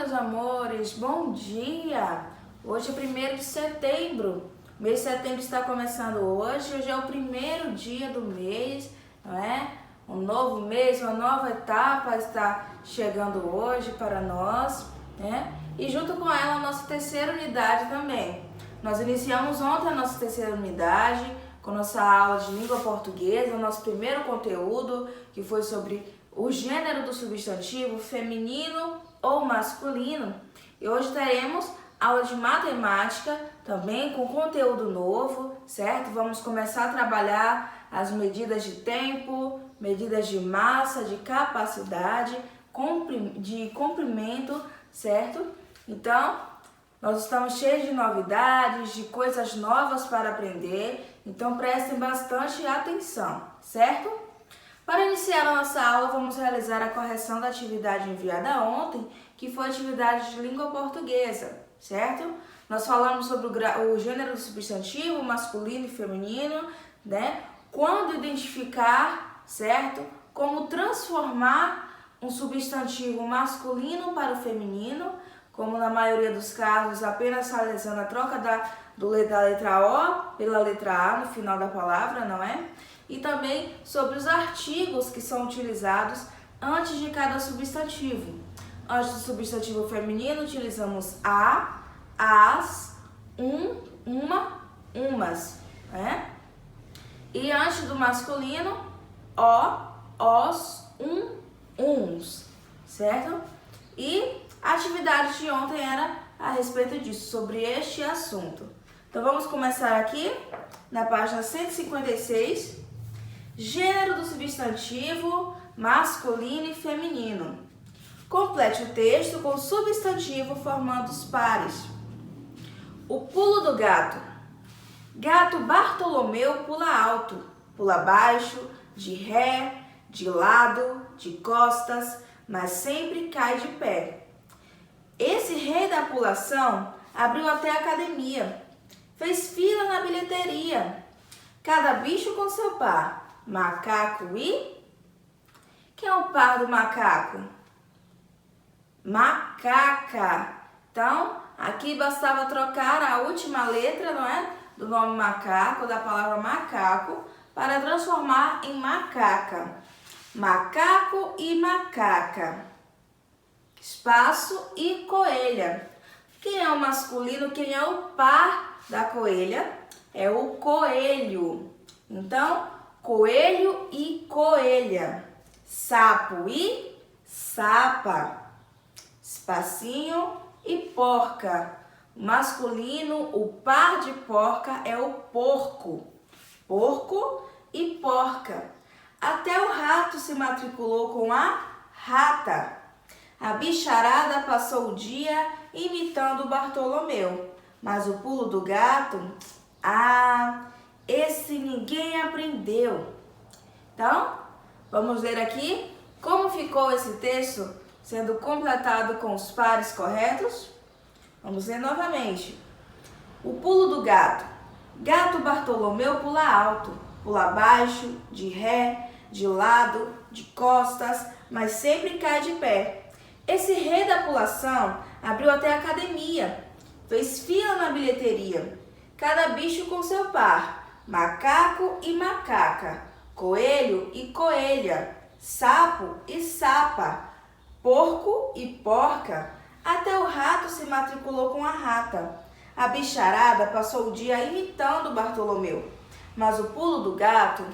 meus amores, bom dia! Hoje é 1º de setembro, o mês de setembro está começando hoje é o primeiro dia do mês, não é? Um novo mês, uma nova etapa está chegando hoje para nós, né? E junto com ela a nossa terceira unidade também. Nós iniciamos ontem a nossa terceira unidade com nossa aula de língua portuguesa, o nosso primeiro conteúdo, que foi sobre o gênero do substantivo feminino ou masculino. E hoje teremos aula de matemática, também com conteúdo novo, certo? Vamos começar a trabalhar as medidas de tempo, medidas de massa, de capacidade, de comprimento, certo? Então, nós estamos cheios de novidades, de coisas novas para aprender, então prestem bastante atenção, certo? Para iniciar a nossa aula, vamos realizar a correção da atividade enviada ontem, que foi a atividade de língua portuguesa, certo? Nós falamos sobre o gênero do substantivo, masculino e feminino, né? Quando identificar, certo? Como transformar um substantivo masculino para o feminino, como na maioria dos casos, apenas realizando a troca da letra O pela letra A no final da palavra, não é? E também sobre os artigos que são utilizados antes de cada substantivo. Antes do substantivo feminino, utilizamos a, as, uma, umas, né? E antes do masculino, o, os, uns, certo? E a atividade de ontem era a respeito disso, sobre este assunto. Então vamos começar aqui na página 156. Gênero do substantivo masculino e feminino. Complete o texto com o substantivo formando os pares. O pulo do gato. Gato Bartolomeu pula alto, pula baixo, de ré, de lado, de costas, mas sempre cai de pé. Esse rei da pulação abriu até a academia, fez fila na bilheteria. Cada bicho com seu par. Macaco e... Quem é o par do macaco? Macaca. Então, aqui bastava trocar a última letra, não é? Do nome macaco, da palavra macaco, para transformar em macaca. Macaco e macaca. Espaço e coelha. Quem é o masculino? Quem é o par da coelha? É o coelho. Então, coelho e coelha, sapo e sapa, espacinho e porca. O masculino, o par de porca é o porco, porco e porca. Até o rato se matriculou com a rata. A bicharada passou o dia imitando o Bartolomeu, mas o pulo do gato, esse ninguém aprendeu. Então, vamos ler aqui como ficou esse texto sendo completado com os pares corretos. Vamos ler novamente. O pulo do gato. Gato Bartolomeu pula alto, pula baixo, de ré, de lado, de costas, mas sempre cai de pé. Esse rei da pulação abriu até a academia, fez fila na bilheteria. Cada bicho com seu par. Macaco e macaca, coelho e coelha, sapo e sapa, porco e porca. Até o rato se matriculou com a rata. A bicharada passou o dia imitando o Bartolomeu. Mas o pulo do gato,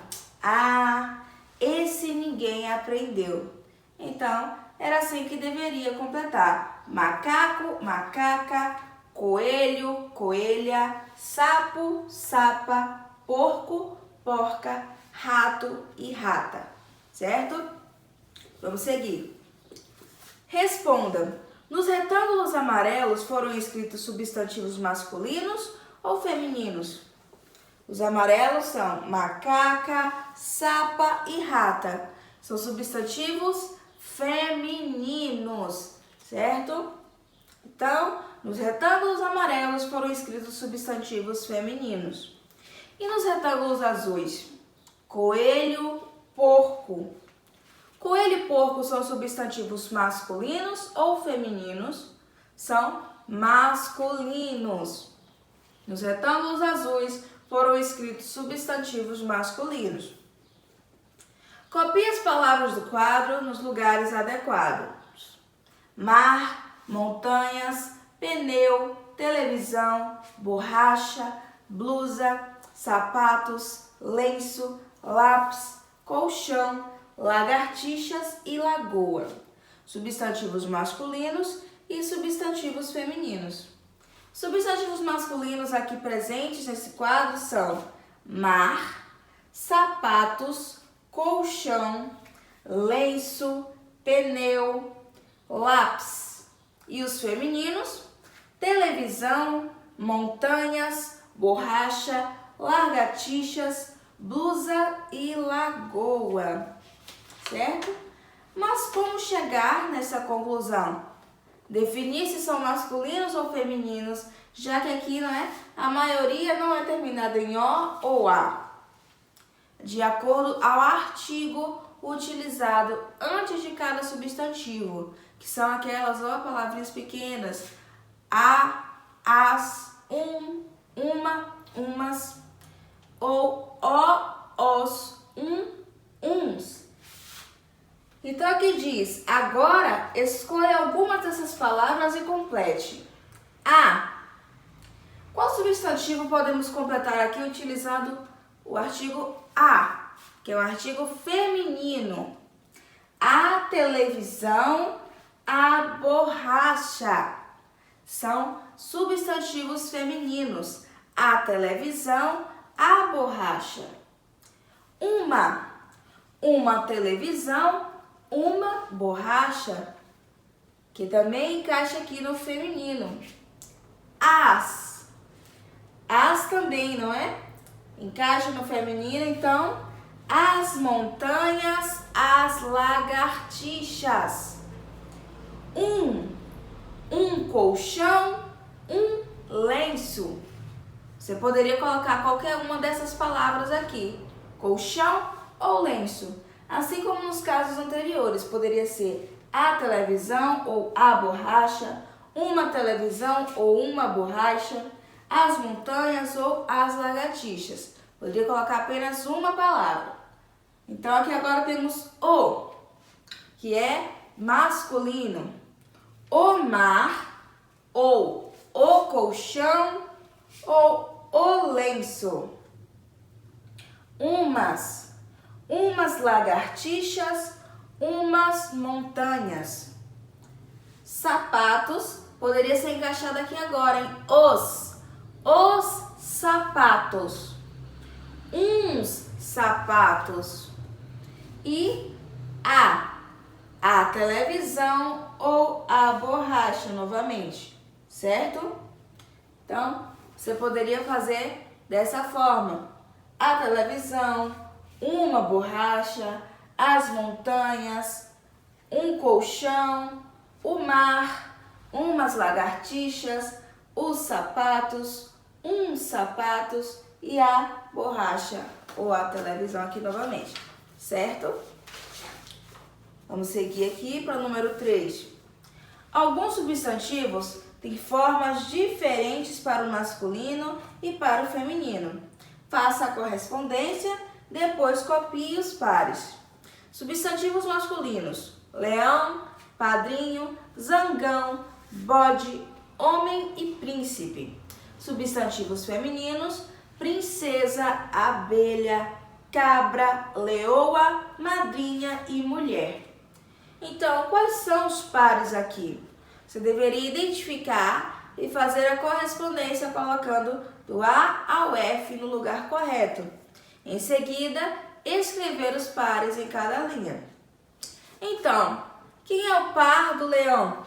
esse ninguém aprendeu. Então, era assim que deveria completar. Macaco, macaca, coelho, coelha, sapo, sapa, porco, porca, rato e rata, certo? Vamos seguir. Responda. Nos retângulos amarelos foram escritos substantivos masculinos ou femininos? Os amarelos são macaca, sapa e rata. São substantivos femininos, certo? Então, nos retângulos amarelos foram escritos substantivos femininos. E nos retângulos azuis? Coelho, porco. Coelho e porco são substantivos masculinos ou femininos? são masculinos. Nos retângulos azuis foram escritos substantivos masculinos. Copie as palavras do quadro nos lugares adequados. Mar, montanhas, pneu, televisão, borracha, blusa, sapatos, lenço, lápis, colchão, lagartixas e lagoa. Substantivos masculinos e substantivos femininos. Substantivos masculinos aqui presentes nesse quadro são mar, sapatos, colchão, lenço, pneu, lápis. E os femininos, televisão, montanhas, borracha, lagartixas, blusa e lagoa. Certo? Mas como chegar nessa conclusão? Definir se são masculinos ou femininos, já que aqui a maioria não é terminada em O ou A. De acordo ao artigo utilizado antes de cada substantivo, que são aquelas palavrinhas pequenas, a, as, uma, umas, ou o, os, uns. Então aqui diz, agora escolha algumas dessas palavras e complete. A. Qual substantivo podemos completar aqui utilizando o artigo a, que é o artigo feminino? A televisão, a borracha. São substantivos femininos. A televisão, a borracha. Uma televisão, uma borracha, que também encaixa aqui no feminino. As também, não é? Encaixa no feminino, então, as montanhas, as lagartixas. Um colchão, um lenço. Você poderia colocar qualquer uma dessas palavras aqui, colchão ou lenço. Assim como nos casos anteriores, poderia ser a televisão ou a borracha, uma televisão ou uma borracha, as montanhas ou as lagartixas. Poderia colocar apenas uma palavra. Então aqui agora temos o, que é masculino. O mar, ou o colchão, ou o lenço. Umas lagartixas, umas montanhas. Sapatos, poderia ser encaixado aqui agora em os sapatos. Uns sapatos. E a televisão ou a borracha novamente, certo? Então, você poderia fazer dessa forma. A televisão, uma borracha, as montanhas, um colchão, o mar, umas lagartixas, os sapatos, uns sapatos e a borracha ou a televisão aqui novamente, certo? Vamos seguir aqui para o número 3. Alguns substantivos têm formas diferentes para o masculino e para o feminino. Faça a correspondência, depois copie os pares. Substantivos masculinos: leão, padrinho, zangão, bode, homem e príncipe. Substantivos femininos: princesa, abelha, cabra, leoa, madrinha e mulher. Então, quais são os pares aqui? Você deveria identificar e fazer a correspondência colocando do A ao F no lugar correto. Em seguida, escrever os pares em cada linha. Então, quem é o par do leão?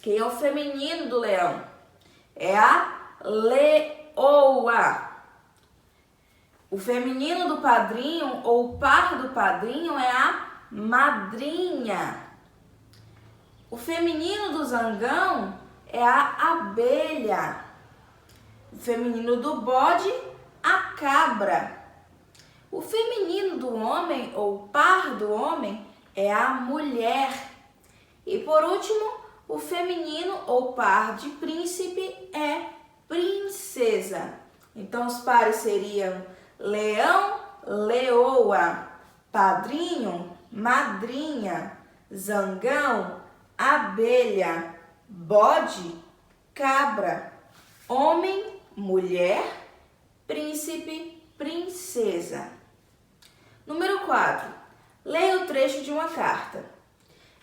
Quem é o feminino do leão? É a leoa. O feminino do padrinho ou o par do padrinho é a madrinha. O feminino do zangão é a abelha. O feminino do bode, a cabra. O feminino do homem ou par do homem é a mulher. E por último, o feminino ou par de príncipe é princesa. Então, os pares seriam leão, leoa, padrinho, madrinha, zangão, abelha, bode, cabra, homem, mulher, príncipe, princesa. Número 4. Leia o trecho de uma carta.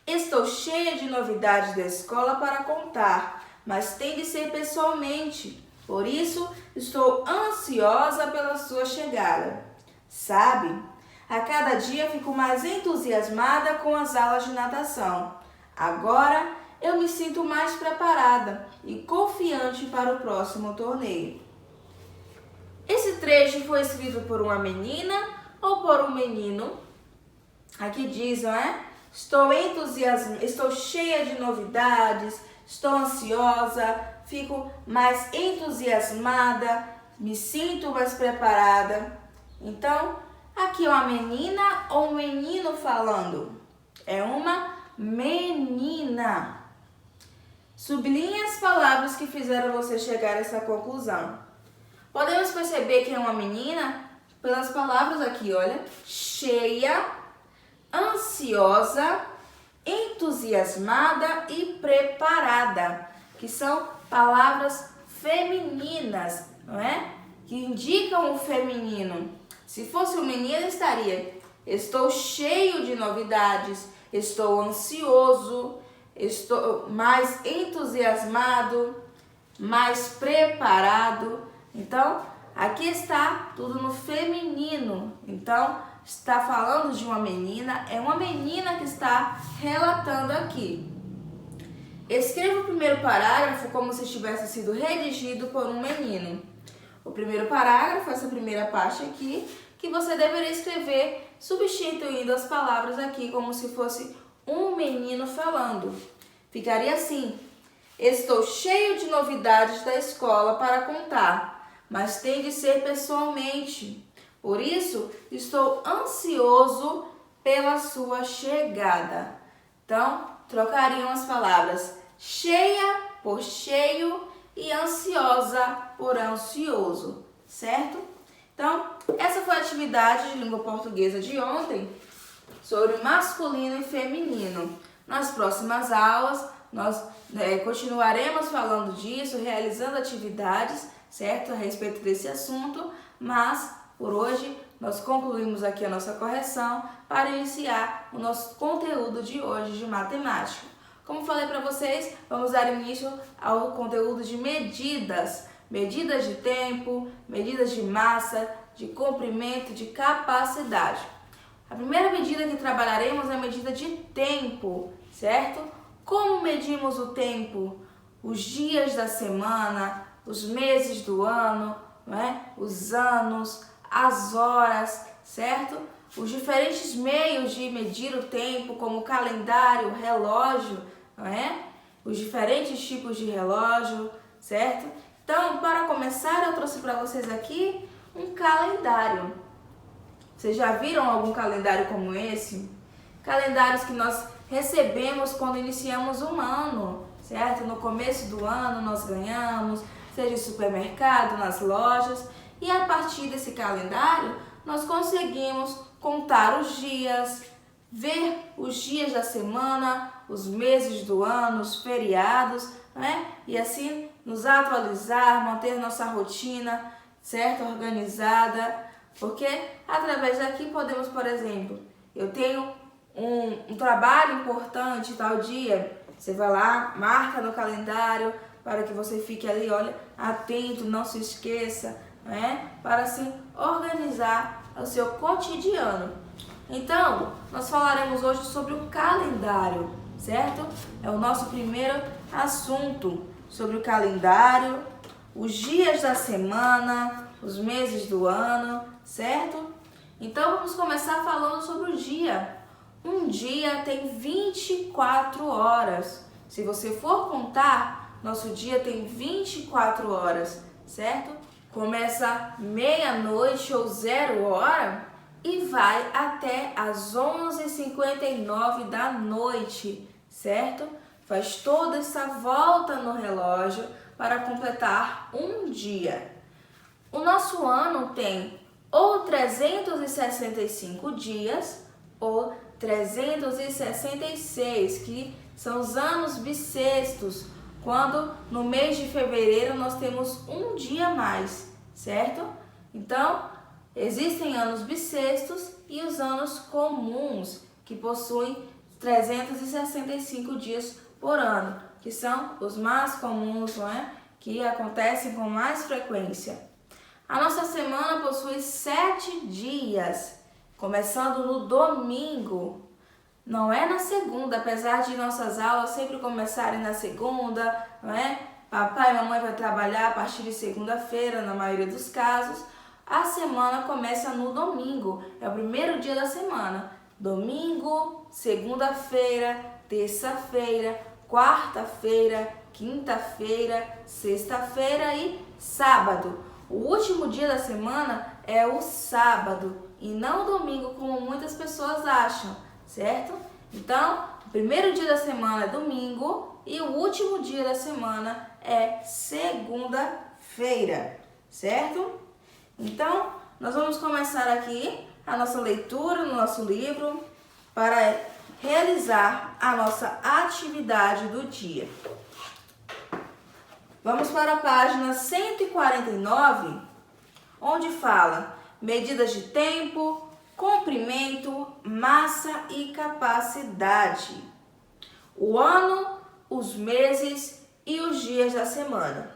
Estou cheia de novidades da escola para contar, mas tem de ser pessoalmente. Por isso, estou ansiosa pela sua chegada. Sabe, a cada dia fico mais entusiasmada com as aulas de natação. Agora, eu me sinto mais preparada e confiante para o próximo torneio. Esse trecho foi escrito por uma menina ou por um menino? Aqui diz, não é? Estou cheia de novidades, estou ansiosa, fico mais entusiasmada, me sinto mais preparada. Então, aqui é uma menina ou um menino falando? É uma menina. Sublinhe as palavras que fizeram você chegar a essa conclusão. Podemos perceber que é uma menina pelas palavras aqui, olha. Cheia, ansiosa, entusiasmada e preparada, que são palavras femininas, não é? Que indicam o feminino. Se fosse um menino, estaria: estou cheio de novidades, estou ansioso, estou mais entusiasmado, mais preparado. Então, aqui está tudo no feminino. Então, está falando de uma menina, é uma menina que está relatando aqui. Escreva o primeiro parágrafo como se tivesse sido redigido por um menino. O primeiro parágrafo, essa primeira parte aqui, que você deveria escrever substituindo as palavras aqui como se fosse um menino falando. Ficaria assim: estou cheio de novidades da escola para contar, mas tem de ser pessoalmente. Por isso, estou ansioso pela sua chegada. Então, trocariam as palavras cheia por cheio e ansiosa por ansioso, certo? Então, essa foi a atividade de língua portuguesa de ontem sobre masculino e feminino. Nas próximas aulas, nós continuaremos falando disso, realizando atividades, certo? A respeito desse assunto, mas por hoje, nós concluímos aqui a nossa correção para iniciar o nosso conteúdo de hoje de matemática. Como falei para vocês, vamos dar início ao conteúdo de medidas. Medidas de tempo, medidas de massa, de comprimento, de capacidade. A primeira medida que trabalharemos é a medida de tempo, certo? Como medimos o tempo? Os dias da semana, os meses do ano, não é? Os anos, as horas, certo? Os diferentes meios de medir o tempo, como calendário, relógio, não é? Os diferentes tipos de relógio, certo? Então, para começar, eu trouxe para vocês aqui um calendário. Vocês já viram algum calendário como esse? Calendários que nós recebemos quando iniciamos um ano, certo? No começo do ano nós ganhamos, seja em supermercado, nas lojas. E a partir desse calendário, nós conseguimos contar os dias, ver os dias da semana, os meses do ano, os feriados, né? E assim nos atualizar, manter nossa rotina, certo? Organizada. Porque através daqui podemos, por exemplo, eu tenho um trabalho importante tal dia, você vai lá, marca no calendário para que você fique ali, olha, atento, não se esqueça, né? Para assim organizar o seu cotidiano. Então, nós falaremos hoje sobre o calendário, certo? É o nosso primeiro assunto, sobre o calendário, os dias da semana, os meses do ano, certo? Então, vamos começar falando sobre o dia. Um dia tem 24 horas. Se você for contar, nosso dia tem 24 horas, certo? Começa meia-noite ou 0h e vai até às 11h59 da noite, certo? faz toda essa volta no relógio para completar um dia. O nosso ano tem ou 365 dias ou 366, que são os anos bissextos, quando no mês de fevereiro nós temos um dia a mais, certo? Então, existem anos bissextos e os anos comuns, que possuem 365 dias por ano, que são os mais comuns, não é? Que acontecem com mais frequência. A nossa semana possui 7 dias, começando no domingo. Não é na segunda, apesar de nossas aulas sempre começarem na segunda, não é? Papai e mamãe vai trabalhar a partir de segunda-feira, na maioria dos casos. A semana começa no domingo, é o primeiro dia da semana. Domingo, segunda-feira, terça-feira, quarta-feira, quinta-feira, sexta-feira e sábado. O último dia da semana é o sábado e não o domingo, como muitas pessoas acham, certo? Então, o primeiro dia da semana é domingo e o último dia da semana é segunda-feira, certo? Então, nós vamos começar aqui a nossa leitura no nosso livro para realizar a nossa atividade do dia. Vamos para a página 149, onde fala medidas de tempo, comprimento, massa e capacidade. O ano, os meses e os dias da semana.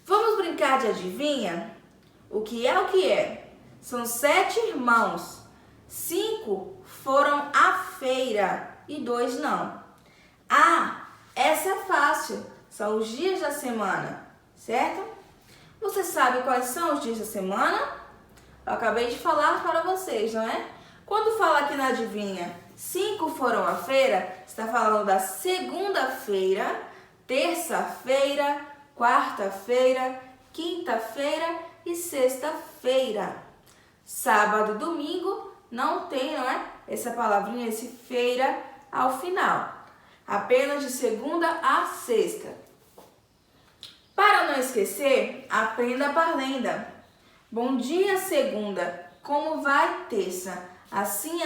Vamos brincar de adivinha? O que é? São 7 irmãos. 5 foram à feira e 2 não. Essa é fácil. São os dias da semana, certo? Você sabe quais são os dias da semana? Eu acabei de falar para vocês, não é? Quando fala aqui na adivinha, 5 foram à feira, está falando da segunda-feira, terça-feira, quarta-feira, quinta-feira e sexta-feira. Sábado e domingo não tem, não é? Essa palavrinha, esse feira ao final. Apenas de segunda a sexta. Para não esquecer, aprenda a parlenda. Bom dia, segunda. Como vai, terça? Assim,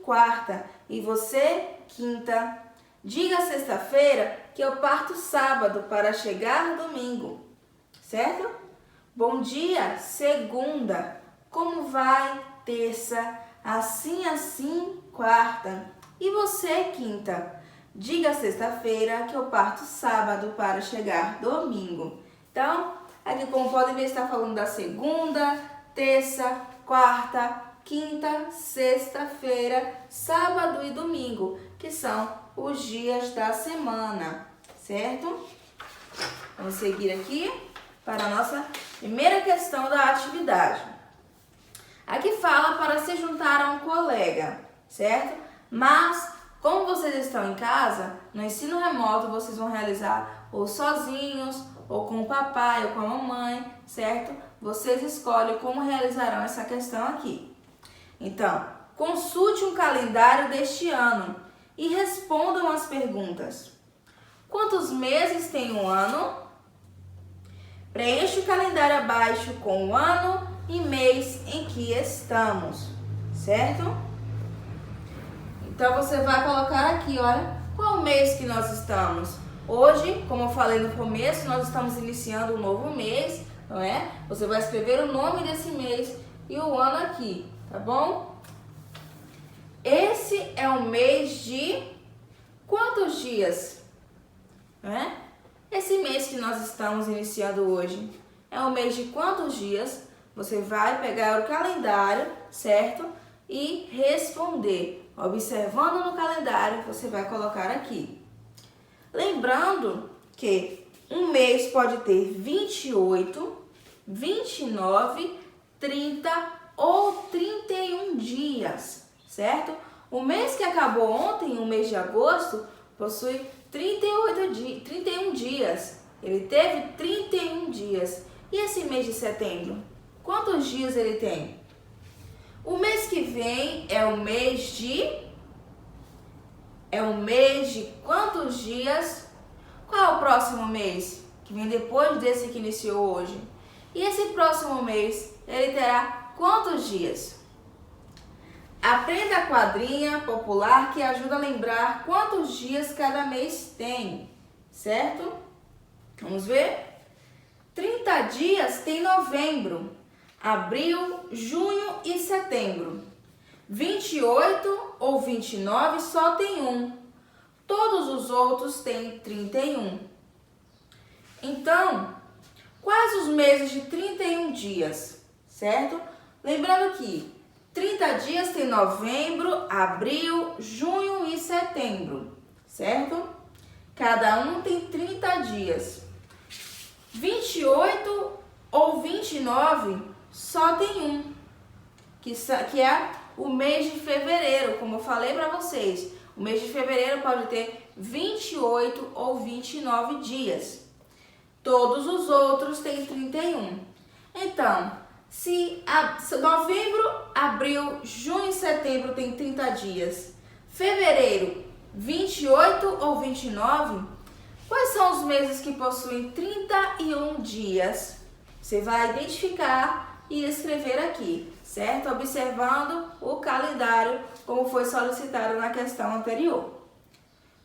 quarta. E você, quinta. Diga sexta-feira que eu parto sábado para chegar domingo. Certo? Bom dia, segunda. Como vai, terça? Assim, quarta. E você, quinta? Diga sexta-feira que eu parto sábado para chegar domingo. Então, aqui como podem ver, está falando da segunda, terça, quarta, quinta, sexta-feira, sábado e domingo, que são os dias da semana, certo? Vamos seguir aqui para a nossa primeira questão da atividade. Aqui fala para se juntar a um colega, certo? Mas como vocês estão em casa, no ensino remoto vocês vão realizar ou sozinhos, ou com o papai, ou com a mamãe, certo? Vocês escolhem como realizarão essa questão aqui. Então, consulte um calendário deste ano e respondam as perguntas. Quantos meses tem um ano? Preencha o calendário abaixo com o ano e mês em que estamos, certo? Então, você vai colocar aqui, olha, qual mês que nós estamos. Hoje, como eu falei no começo, nós estamos iniciando um novo mês, não é? Você vai escrever o nome desse mês e o ano aqui, tá bom? Esse é o mês de quantos dias? Não é? Esse mês que nós estamos iniciando hoje é o mês de quantos dias? Você vai pegar o calendário, certo? E responder. Observando no calendário, você vai colocar aqui. Lembrando que um mês pode ter 28, 29, 30 ou 31 dias, certo? O mês que acabou ontem, o mês de agosto, possui 31 dias. Ele teve 31 dias. E esse mês de setembro? Quantos dias ele tem? O mês que vem é o mês de é um mês de quantos dias? Qual é o próximo mês? Que vem depois desse que iniciou hoje. E esse próximo mês, ele terá quantos dias? Aprenda a quadrinha popular que ajuda a lembrar quantos dias cada mês tem, certo? Vamos ver? 30 dias tem novembro, abril, junho e setembro. 28 ou 29 só tem um. Todos os outros têm 31. Então, quais os meses de 31 dias, certo? Lembrando que 30 dias tem novembro, abril, junho e setembro, certo? Cada um tem 30 dias. 28 ou 29 só tem um, que é o mês de fevereiro, como eu falei para vocês. O mês de fevereiro pode ter 28 ou 29 dias. Todos os outros têm 31. Então, se novembro, abril, junho e setembro tem 30 dias, fevereiro 28 ou 29, quais são os meses que possuem 31 dias? Você vai identificar e escrever aqui, certo? Observando o calendário como foi solicitado na questão anterior.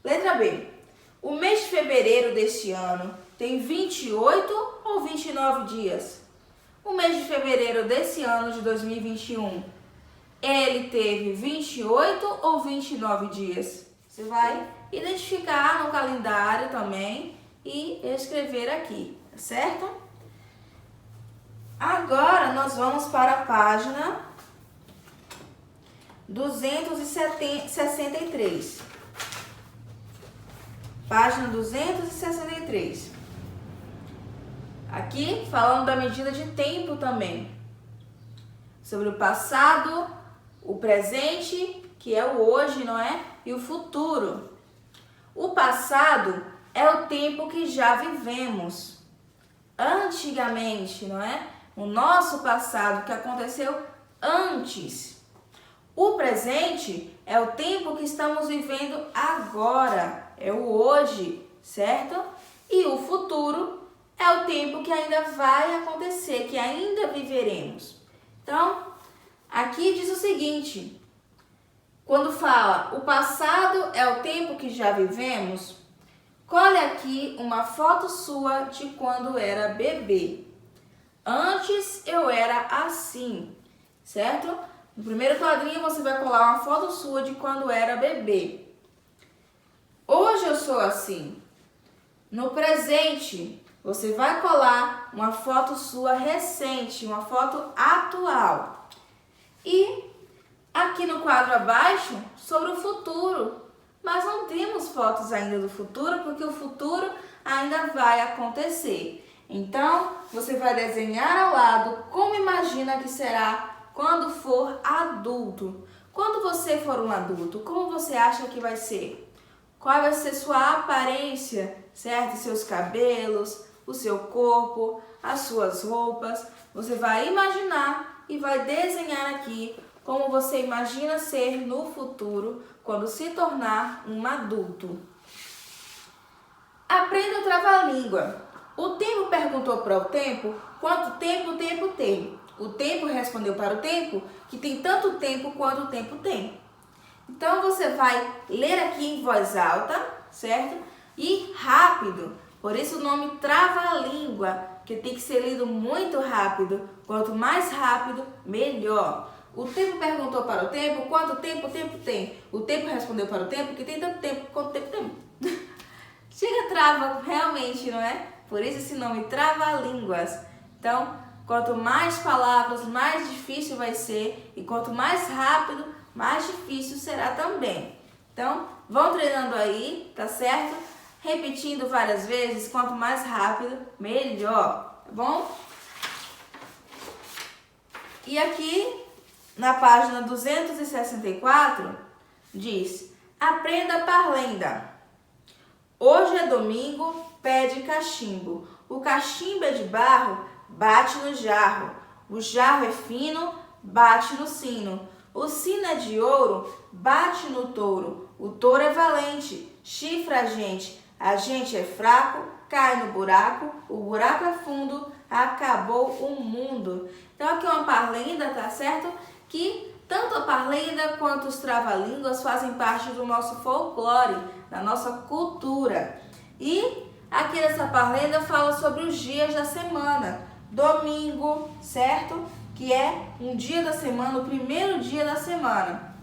Letra B. O mês de fevereiro deste ano tem 28 ou 29 dias? O mês de fevereiro desse ano de 2021, ele teve 28 ou 29 dias? Você vai identificar no calendário também e escrever aqui, certo? Agora nós vamos para a página 263. Página 263. Aqui falando da medida de tempo também. Sobre o passado, o presente, que é o hoje, não é? E o futuro. O passado é o tempo que já vivemos. Antigamente, não é? O nosso passado que aconteceu antes. O presente é o tempo que estamos vivendo agora. É o hoje, certo? E o futuro é o tempo que ainda vai acontecer, que ainda viveremos. Então, aqui diz o seguinte: quando fala o passado é o tempo que já vivemos, colhe aqui uma foto sua de quando era bebê. Antes eu era assim, certo? No primeiro quadrinho você vai colar uma foto sua de quando era bebê. Hoje eu sou assim. No presente, você vai colar uma foto sua recente, uma foto atual. E aqui no quadro abaixo, sobre o futuro. Mas não temos fotos ainda do futuro, porque o futuro ainda vai acontecer. Então, você vai desenhar ao lado como imagina que será quando for adulto. Quando você for um adulto, como você acha que vai ser? Qual vai ser sua aparência, certo? Seus cabelos, o seu corpo, as suas roupas. Você vai imaginar e vai desenhar aqui como você imagina ser no futuro quando se tornar um adulto. Aprenda o trava-língua. O tempo perguntou para o tempo quanto tempo o tempo tem. O tempo respondeu para o tempo que tem tanto tempo quanto o tempo tem. Então você vai ler aqui em voz alta, certo? E rápido. Por isso o nome trava-língua, que tem que ser lido muito rápido. Quanto mais rápido, melhor. O tempo perguntou para o tempo quanto tempo o tempo tem. O tempo respondeu para o tempo que tem tanto tempo quanto tempo tem. Chega, trava realmente, não é? Por isso esse nome trava-línguas. Então, quanto mais palavras, mais difícil vai ser. E quanto mais rápido, mais difícil será também. Então, vão treinando aí, tá certo? Repetindo várias vezes, quanto mais rápido, melhor, tá bom? E aqui, na página 264, diz: aprenda a parlenda. Hoje é domingo, pede cachimbo. O cachimbo é de barro, bate no jarro. O jarro é fino, bate no sino. O sino é de ouro, bate no touro. o touro é valente, chifra a gente é fraco, cai no buraco, o buraco é fundo, acabou o mundo. Então aqui é uma parlenda, tá certo? Que tanto a parlenda quanto os trava-línguas fazem parte do nosso folclore, da nossa cultura. E aqui nessa parlenda fala sobre os dias da semana. Domingo, certo? Que é um dia da semana, o primeiro dia da semana.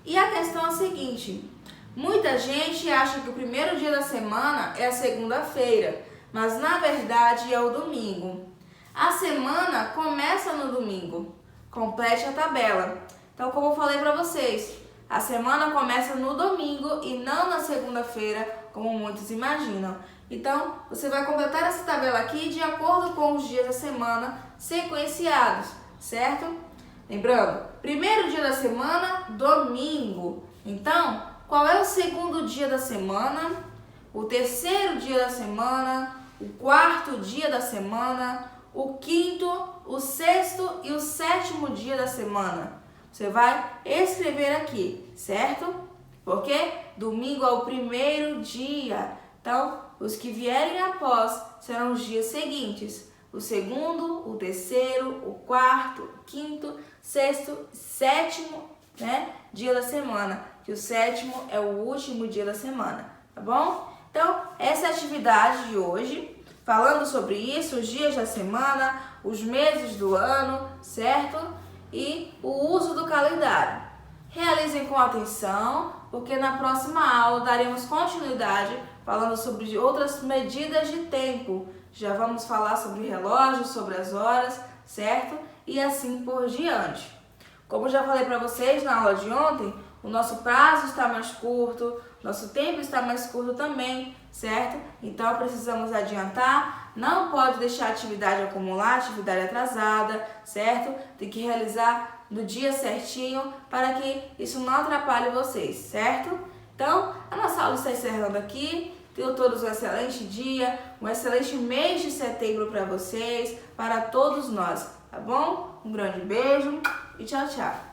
E a questão é a seguinte: muita gente acha que o primeiro dia da semana é a segunda-feira, mas na verdade é o domingo. A semana começa no domingo. Complete a tabela. Então, como eu falei para vocês, a semana começa no domingo e não na segunda-feira, como muitos imaginam. Então, você vai completar essa tabela aqui de acordo com os dias da semana sequenciados, certo? Lembrando, primeiro dia da semana, domingo. Então, qual é o segundo dia da semana? O terceiro dia da semana, o quarto dia da semana, o quinto, o sexto e o sétimo dia da semana. Você vai escrever aqui, certo? Porque domingo é o primeiro dia. Então, os que vierem após serão os dias seguintes. O segundo, o terceiro, o quarto, o quinto, sexto, sétimo, dia da semana. Que o sétimo é o último dia da semana, tá bom? Então, essa é a atividade de hoje, falando sobre isso, os dias da semana, os meses do ano, certo? E o uso do calendário. Realizem com atenção, porque na próxima aula daremos continuidade falando sobre outras medidas de tempo. Já vamos falar sobre relógios, sobre as horas, certo? E assim por diante. Como já falei para vocês na aula de ontem, o nosso prazo está mais curto, nosso tempo está mais curto também, certo? Então precisamos adiantar, não pode deixar a atividade acumular, atividade atrasada, certo? Tem que realizar no dia certinho para que isso não atrapalhe vocês, certo? Então, a nossa aula está encerrando aqui. Tenham todos um excelente dia, um excelente mês de setembro para vocês, para todos nós, tá bom? Um grande beijo e tchau, tchau!